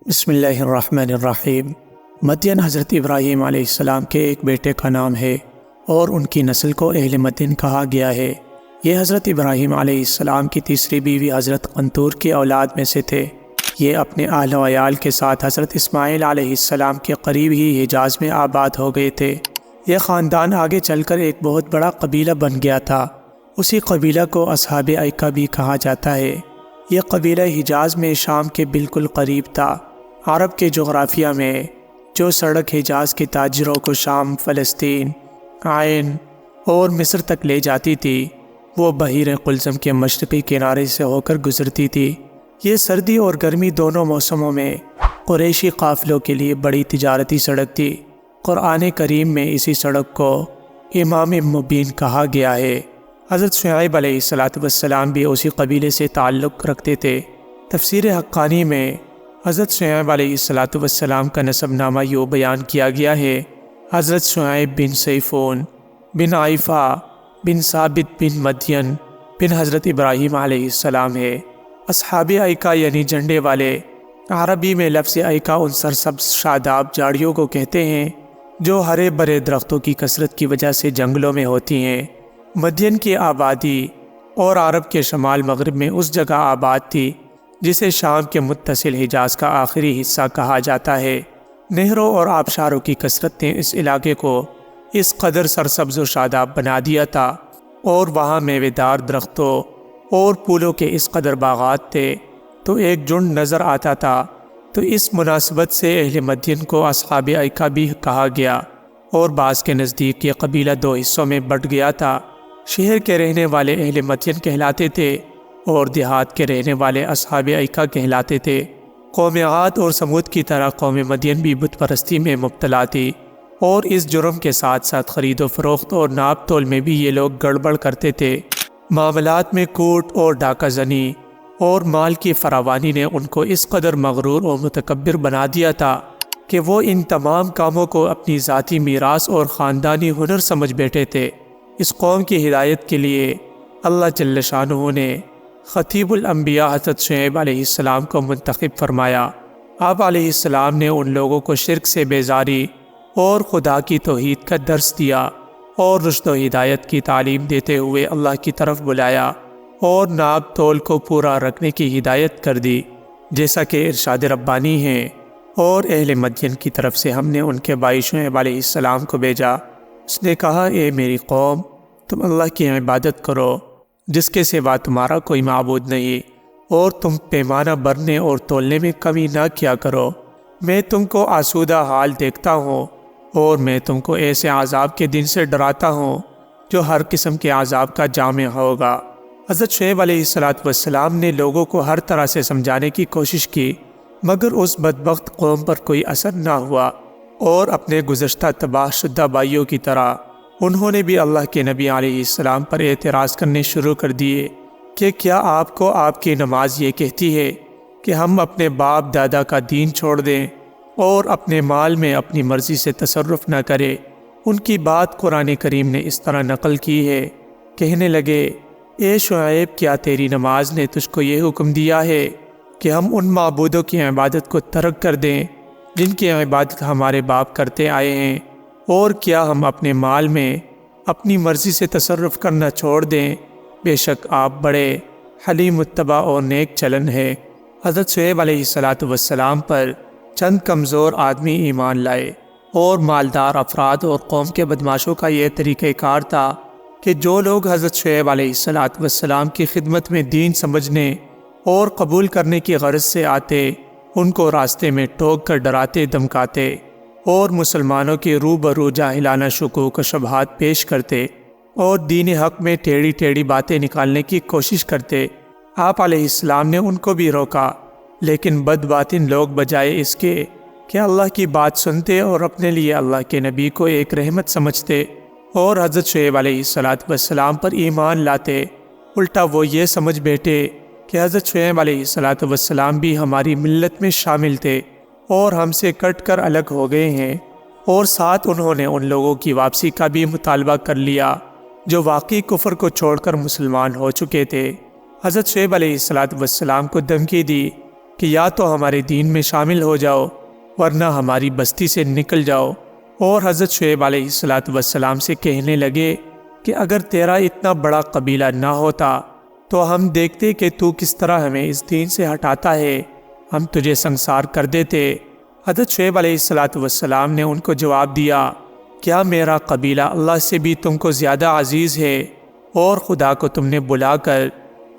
بسم اللہ الرحمن الرحیم۔ مدین حضرت ابراہیم علیہ السلام کے ایک بیٹے کا نام ہے اور ان کی نسل کو اہل مدین کہا گیا ہے۔ یہ حضرت ابراہیم علیہ السلام کی تیسری بیوی حضرت قنطور کی اولاد میں سے تھے۔ یہ اپنے اہل و عیال کے ساتھ حضرت اسماعیل علیہ السلام کے قریب ہی حجاز میں آباد ہو گئے تھے۔ یہ خاندان آگے چل کر ایک بہت بڑا قبیلہ بن گیا تھا۔ اسی قبیلہ کو اصحاب ایکہ بھی کہا جاتا ہے۔ یہ قبیلہ حجاز میں شام کے بالکل قریب تھا۔ عرب کے جغرافیہ میں جو سڑک حجاز کے تاجروں کو شام، فلسطین، عین اور مصر تک لے جاتی تھی، وہ بحیر قلزم کے مشرقی کنارے سے ہو کر گزرتی تھی۔ یہ سردی اور گرمی دونوں موسموں میں قریشی قافلوں کے لیے بڑی تجارتی سڑک تھی۔ قرآن کریم میں اسی سڑک کو امام مبین کہا گیا ہے۔ حضرت شعیب علیہ السلام بھی اسی قبیلے سے تعلق رکھتے تھے۔ تفسیر حقانی میں حضرت شعیب علیہ السلام کا نسب نامہ یوں بیان کیا گیا ہے: حضرت شعیب بن سیفون بن عیفہ بن ثابت بن مدین بن حضرت ابراہیم علیہ السلام ہے۔ اصحاب ایکہ یعنی جھنڈے والے، عربی میں لفظ ایکہ ان سرسبز شاداب جھاڑیوں کو کہتے ہیں جو ہرے بھرے درختوں کی کثرت کی وجہ سے جنگلوں میں ہوتی ہیں۔ مدین کی آبادی اور عرب کے شمال مغرب میں اس جگہ آباد تھی جسے شام کے متصل حجاز کا آخری حصہ کہا جاتا ہے۔ نہروں اور آبشاروں کی کثرت نے اس علاقے کو اس قدر سرسبز و شاداب بنا دیا تھا اور وہاں میوے دار درختوں اور پھولوں کے اس قدر باغات تھے تو ایک جھنڈ نظر آتا تھا۔ تو اس مناسبت سے اہل مدین کو اصحاب ایکہ بھی کہا گیا اور بعض کے نزدیک یہ قبیلہ دو حصوں میں بٹ گیا تھا۔ شہر کے رہنے والے اہل مدین کہلاتے تھے اور دیہات کے رہنے والے اصحاب ایکہ کہلاتے تھے۔ قوم عاد اور سمود کی طرح قوم مدین بھی بت پرستی میں مبتلا تھی اور اس جرم کے ساتھ ساتھ خرید و فروخت اور ناپ تول میں بھی یہ لوگ گڑبڑ کرتے تھے۔ معاملات میں کوٹ اور ڈاکہ زنی اور مال کی فراوانی نے ان کو اس قدر مغرور اور متکبر بنا دیا تھا کہ وہ ان تمام کاموں کو اپنی ذاتی میراث اور خاندانی ہنر سمجھ بیٹھے تھے۔ اس قوم کی ہدایت کے لیے اللہ جل شانہ نے خطیب الانبیاء حضرت شعیب علیہ السلام کو منتخب فرمایا۔ آپ علیہ السلام نے ان لوگوں کو شرک سے بیزاری اور خدا کی توحید کا درس دیا اور رشد و ہدایت کی تعلیم دیتے ہوئے اللہ کی طرف بلایا اور ناپ تول کو پورا رکھنے کی ہدایت کر دی، جیسا کہ ارشاد ربانی ہے۔ اور اہل مدین کی طرف سے ہم نے ان کے بھائی شعیب علیہ السلام کو بھیجا۔ اس نے کہا: اے میری قوم، تم اللہ کی عبادت کرو جس کے سوا تمہارا کوئی معبود نہیں، اور تم پیمانہ بھرنے اور تولنے میں کمی نہ کیا کرو۔ میں تم کو آسودہ حال دیکھتا ہوں اور میں تم کو ایسے عذاب کے دن سے ڈراتا ہوں جو ہر قسم کے عذاب کا جامع ہوگا۔ حضرت شعیب علیہ السلام نے لوگوں کو ہر طرح سے سمجھانے کی کوشش کی، مگر اس بدبخت قوم پر کوئی اثر نہ ہوا، اور اپنے گزشتہ تباہ شدہ بھائیوں کی طرح انہوں نے بھی اللہ کے نبی علیہ السلام پر اعتراض کرنے شروع کر دیے کہ کیا آپ کو آپ کی نماز یہ کہتی ہے کہ ہم اپنے باپ دادا کا دین چھوڑ دیں اور اپنے مال میں اپنی مرضی سے تصرف نہ کریں؟ ان کی بات قرآن کریم نے اس طرح نقل کی ہے۔ کہنے لگے: اے شعیب، کیا تیری نماز نے تجھ کو یہ حکم دیا ہے کہ ہم ان معبودوں کی عبادت کو ترک کر دیں جن کی عبادت ہمارے باپ کرتے آئے ہیں؟ اور کیا ہم اپنے مال میں اپنی مرضی سے تصرف کرنا چھوڑ دیں؟ بے شک آپ بڑے حلیم متبع اور نیک چلن ہے۔ حضرت شعیب علیہ السلام پر چند کمزور آدمی ایمان لائے، اور مالدار افراد اور قوم کے بدماشوں کا یہ طریقہ کار تھا کہ جو لوگ حضرت شعیب علیہ السلام کی خدمت میں دین سمجھنے اور قبول کرنے کی غرض سے آتے، ان کو راستے میں ٹوک کر ڈراتے دھمکاتے اور مسلمانوں کے روبرو جاہلانہ شکوک و شبہات پیش کرتے اور دین حق میں ٹیڑھی ٹیڑھی باتیں نکالنے کی کوشش کرتے۔ آپ علیہ السلام نے ان کو بھی روکا، لیکن بد باطن لوگ بجائے اس کے کہ اللہ کی بات سنتے اور اپنے لیے اللہ کے نبی کو ایک رحمت سمجھتے اور حضرت شعیب علیہ السلام پر ایمان لاتے، الٹا وہ یہ سمجھ بیٹھے کہ حضرت شعیب علیہ السلام بھی ہماری ملت میں شامل تھے اور ہم سے کٹ کر الگ ہو گئے ہیں، اور ساتھ انہوں نے ان لوگوں کی واپسی کا بھی مطالبہ کر لیا جو واقعی کفر کو چھوڑ کر مسلمان ہو چکے تھے۔ حضرت شعیب علیہ السلام کو دھمکی دی کہ یا تو ہمارے دین میں شامل ہو جاؤ ورنہ ہماری بستی سے نکل جاؤ۔ اور حضرت شعیب علیہ السلام سے کہنے لگے کہ اگر تیرا اتنا بڑا قبیلہ نہ ہوتا تو ہم دیکھتے کہ تو کس طرح ہمیں اس دین سے ہٹاتا ہے، ہم تجھے سنسار کر دیتے۔ حضرت شعیب علیہ السلام نے ان کو جواب دیا، کیا میرا قبیلہ اللہ سے بھی تم کو زیادہ عزیز ہے اور خدا کو تم نے بلا کر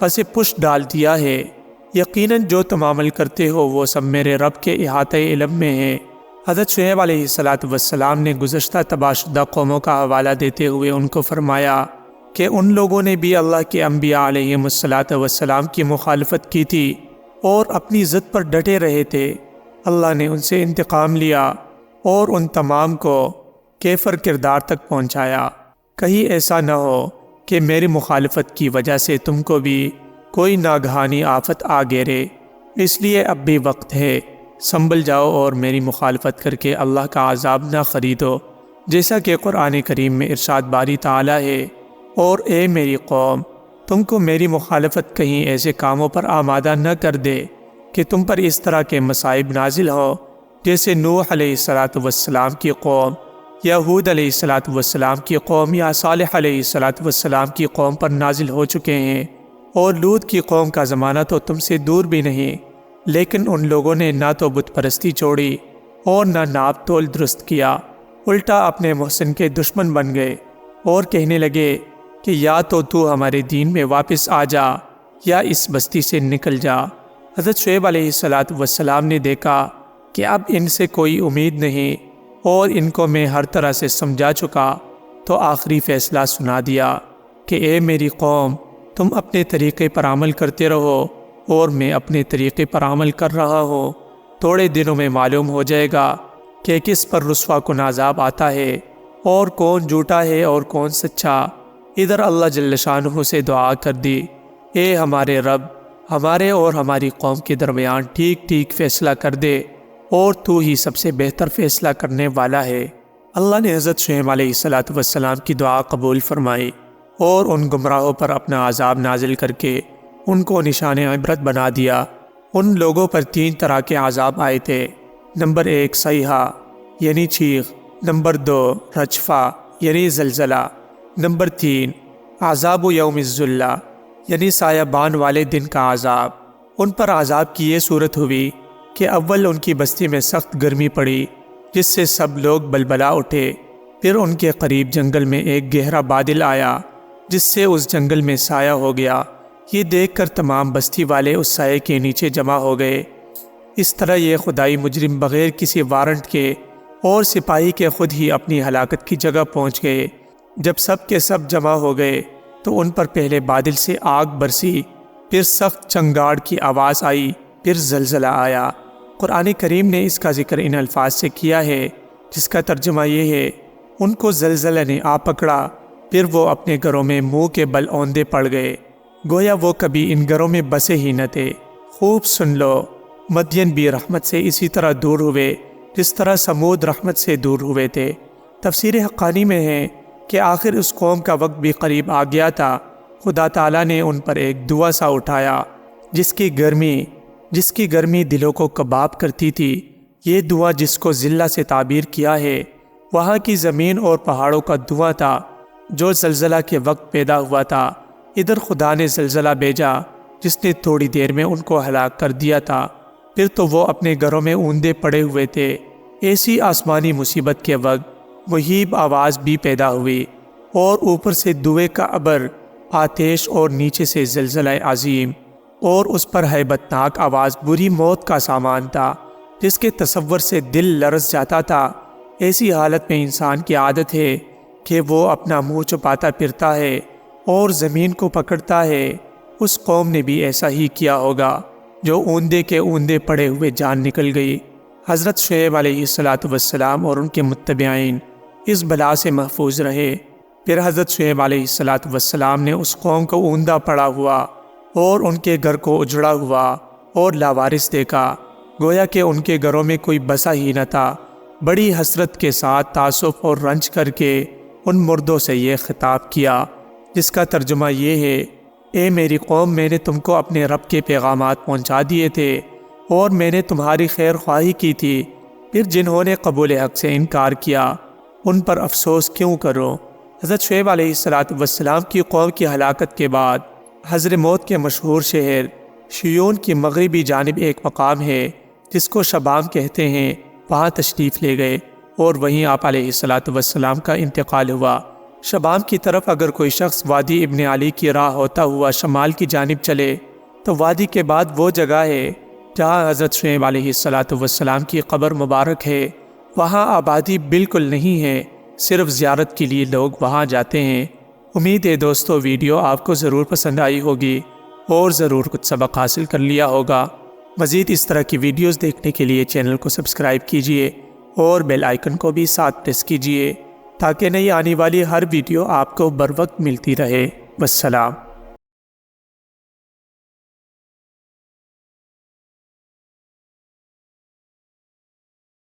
پس پشت ڈال دیا ہے؟ یقیناً جو تم عمل کرتے ہو وہ سب میرے رب کے احاطۂ علم میں ہے۔ حضرت شعیب علیہ السلام نے گزشتہ تباہ شدہ قوموں کا حوالہ دیتے ہوئے ان کو فرمایا کہ ان لوگوں نے بھی اللہ کے انبیاء علیہ السلام کی مخالفت کی تھی اور اپنی ضد پر ڈٹے رہے تھے۔ اللہ نے ان سے انتقام لیا اور ان تمام کو کیفر کردار تک پہنچایا۔ کہیں ایسا نہ ہو کہ میری مخالفت کی وجہ سے تم کو بھی کوئی ناگہانی آفت آ گیرے، اس لیے اب بھی وقت ہے، سنبھل جاؤ اور میری مخالفت کر کے اللہ کا عذاب نہ خریدو، جیسا کہ قرآن کریم میں ارشاد باری تعالیٰ ہے، اور اے میری قوم، تم کو میری مخالفت کہیں ایسے کاموں پر آمادہ نہ کر دے کہ تم پر اس طرح کے مصائب نازل ہو جیسے نوح علیہ السلام کی قوم یا ہود علیہ السلام کی قوم یا صالح علیہ السلام کی قوم پر نازل ہو چکے ہیں، اور لوط کی قوم کا زمانہ تو تم سے دور بھی نہیں، لیکن ان لوگوں نے نہ تو بت پرستی چھوڑی اور نہ ناپ تول درست کیا، الٹا اپنے محسن کے دشمن بن گئے اور کہنے لگے کہ یا تو ہمارے دین میں واپس آ جا یا اس بستی سے نکل جا۔ حضرت شعیب علیہ السلام نے دیکھا کہ اب ان سے کوئی امید نہیں اور ان کو میں ہر طرح سے سمجھا چکا، تو آخری فیصلہ سنا دیا کہ اے میری قوم، تم اپنے طریقے پر عمل کرتے رہو اور میں اپنے طریقے پر عمل کر رہا ہوں، تھوڑے دنوں میں معلوم ہو جائے گا کہ کس پر رسوا کن عذاب آتا ہے اور کون جھوٹا ہے اور کون سچا۔ ادھر اللہ جل شانہ سے دعا کر دی، اے ہمارے رب، ہمارے اور ہماری قوم کے درمیان ٹھیک ٹھیک فیصلہ کر دے، اور تو ہی سب سے بہتر فیصلہ کرنے والا ہے۔ اللہ نے حضرت شعیب علیہ السلام کی دعا قبول فرمائی اور ان گمراہوں پر اپنا عذاب نازل کر کے ان کو نشان عبرت بنا دیا۔ ان لوگوں پر 3 طرح کے عذاب آئے تھے۔ نمبر 1 صیحہ یعنی چیخ، نمبر 2 رجفہ یعنی زلزلہ، نمبر 3 عذاب یوم الذلہ یعنی سایہ بان والے دن کا عذاب۔ ان پر عذاب کی یہ صورت ہوئی کہ اول ان کی بستی میں سخت گرمی پڑی جس سے سب لوگ بلبلا اٹھے، پھر ان کے قریب جنگل میں ایک گہرا بادل آیا جس سے اس جنگل میں سایہ ہو گیا۔ یہ دیکھ کر تمام بستی والے اس سائے کے نیچے جمع ہو گئے۔ اس طرح یہ خدائی مجرم بغیر کسی وارنٹ کے اور سپاہی کے خود ہی اپنی ہلاکت کی جگہ پہنچ گئے۔ جب سب کے سب جمع ہو گئے تو ان پر پہلے بادل سے آگ برسی، پھر سخت چنگاڑ کی آواز آئی، پھر زلزلہ آیا۔ قرآن کریم نے اس کا ذکر ان الفاظ سے کیا ہے جس کا ترجمہ یہ ہے، ان کو زلزلہ نے آ پکڑا، پھر وہ اپنے گھروں میں منہ کے بل اوندے پڑ گئے، گویا وہ کبھی ان گھروں میں بسے ہی نہ تھے۔ خوب سن لو، مدین بھی رحمت سے اسی طرح دور ہوئے جس طرح سمود رحمت سے دور ہوئے تھے۔ تفسیر حقانی میں ہے کہ آخر اس قوم کا وقت بھی قریب آ گیا تھا۔ خدا تعالیٰ نے ان پر ایک دعا سا اٹھایا جس کی گرمی دلوں کو کباب کرتی تھی۔ یہ دعا جس کو ذلہ سے تعبیر کیا ہے، وہاں کی زمین اور پہاڑوں کا دعا تھا جو زلزلہ کے وقت پیدا ہوا تھا۔ ادھر خدا نے زلزلہ بھیجا جس نے تھوڑی دیر میں ان کو ہلاک کر دیا تھا، پھر تو وہ اپنے گھروں میں اوندے پڑے ہوئے تھے۔ ایسی آسمانی مصیبت کے وقت مہیب آواز بھی پیدا ہوئی، اور اوپر سے دھوئے کا ابر، آتش، اور نیچے سے زلزلہ عظیم، اور اس پر ہیبت ناک آواز بری موت کا سامان تھا جس کے تصور سے دل لرز جاتا تھا۔ ایسی حالت میں انسان کی عادت ہے کہ وہ اپنا منہ چھپاتا پھرتا ہے اور زمین کو پکڑتا ہے۔ اس قوم نے بھی ایسا ہی کیا ہوگا جو اوندے کے اوندے پڑے ہوئے جان نکل گئی۔ حضرت شعیب علیہ السلام اور ان کے متبعین اس بلا سے محفوظ رہے۔ پھر حضرت شعیب علیہ السلام نے اس قوم کو اوندا پڑا ہوا اور ان کے گھر کو اجڑا ہوا اور لاوارث دیکھا، گویا کہ ان کے گھروں میں کوئی بسا ہی نہ تھا۔ بڑی حسرت کے ساتھ تاسف اور رنج کر کے ان مردوں سے یہ خطاب کیا جس کا ترجمہ یہ ہے، اے میری قوم، میں نے تم کو اپنے رب کے پیغامات پہنچا دیے تھے، اور میں نے تمہاری خیر خواہی کی تھی، پھر جنہوں نے قبول حق سے انکار کیا ان پر افسوس کیوں کرو۔ حضرت شعیب علیہ السلام کی قوم کی ہلاکت کے بعد حضرموت کے مشہور شہر شیون کی مغربی جانب ایک مقام ہے جس کو شبام کہتے ہیں، وہاں تشریف لے گئے اور وہیں آپ علیہ السلام کا انتقال ہوا۔ شبام کی طرف اگر کوئی شخص وادی ابن علی کی راہ ہوتا ہوا شمال کی جانب چلے تو وادی کے بعد وہ جگہ ہے جہاں حضرت شعیب علیہ السلام کی قبر مبارک ہے۔ وہاں آبادی بالکل نہیں ہے، صرف زیارت کے لیے لوگ وہاں جاتے ہیں۔ امید ہے دوستو ویڈیو آپ کو ضرور پسند آئی ہوگی اور ضرور کچھ سبق حاصل کر لیا ہوگا۔ مزید اس طرح کی ویڈیوز دیکھنے کے لیے چینل کو سبسکرائب کیجئے اور بیل آئیکن کو بھی ساتھ پریس کیجئے تاکہ نئی آنے والی ہر ویڈیو آپ کو بر وقت ملتی رہے۔ والسلام۔